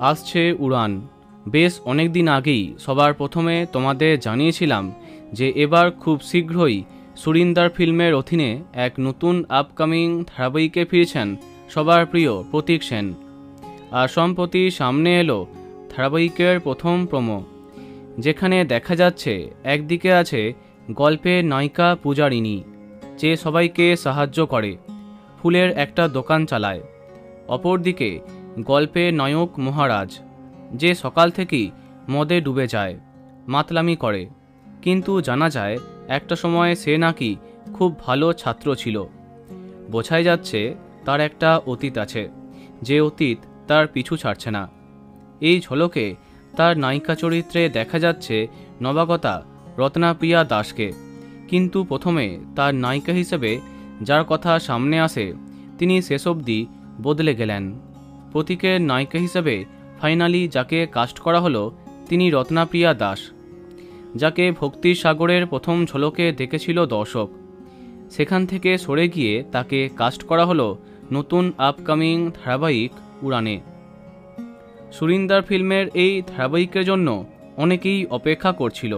আসছে উড়ান। বেশ অনেক দিন আগেই সবার প্রথমে তোমাদের জানিয়েছিলাম যে এবার খুব শীঘ্রই সুরিন্দার ফিল্মের অধীনে এক নতুন আপকামিং ধারাবাহিকে ফিরছেন সবার প্রিয় প্রতীক সেন। আর সম্প্রতি সামনে এলো ধারাবাহিকের প্রথম প্রোমো, যেখানে দেখা যাচ্ছে একদিকে আছে গল্পের নায়িকা পূজারিনী, যে সবাইকে সাহায্য করে, ফুলের একটা দোকান চালায়। অপরদিকে গল্পের নায়ক মহারাজ, যে সকাল থেকেই মদে ডুবে যায়, মাতলামি করে, কিন্তু জানা যায় একটা সময় সে নাকি খুব ভালো ছাত্র ছিল। বোঝাই যাচ্ছে তার একটা অতীত আছে, যে অতীত তার পিছু ছাড়ছে না। এই ঝলকে তার নায়িকা চরিত্রে দেখা যাচ্ছে নবাগতা রত্নাপ্রিয়া দাসকে, কিন্তু প্রথমে তার নায়িকা হিসেবে যার কথা সামনে আসে তিনি শেষ অবধি বদলে গেলেন। প্রতীকের নায়িকা হিসেবে ফাইনালি যাকে কাস্ট করা হলো তিনি রত্নাপ্রিয়া দাস, যাকে ভক্তির সাগরের প্রথম ঝলকে দেখেছিল দর্শক। সেখান থেকে সরে গিয়ে তাকে কাস্ট করা হলো নতুন আপকামিং ধারাবাহিক উড়ানে। সুরিন্দার ফিল্মের এই ধারাবাহিকের জন্য অনেকেই অপেক্ষা করছিল।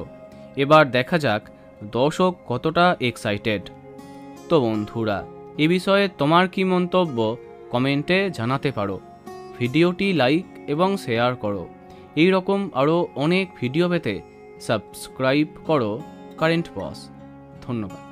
এবার দেখা যাক দর্শক কতটা এক্সাইটেড। তো বন্ধুরা, এ বিষয়ে তোমার কি মন্তব্য কমেন্টে জানাতে পারো। ভিডিওটি লাইক এবং শেয়ার করো। এই রকম আরও অনেক ভিডিও পেতে সাবস্ক্রাইব করো কারেন্ট বস। ধন্যবাদ।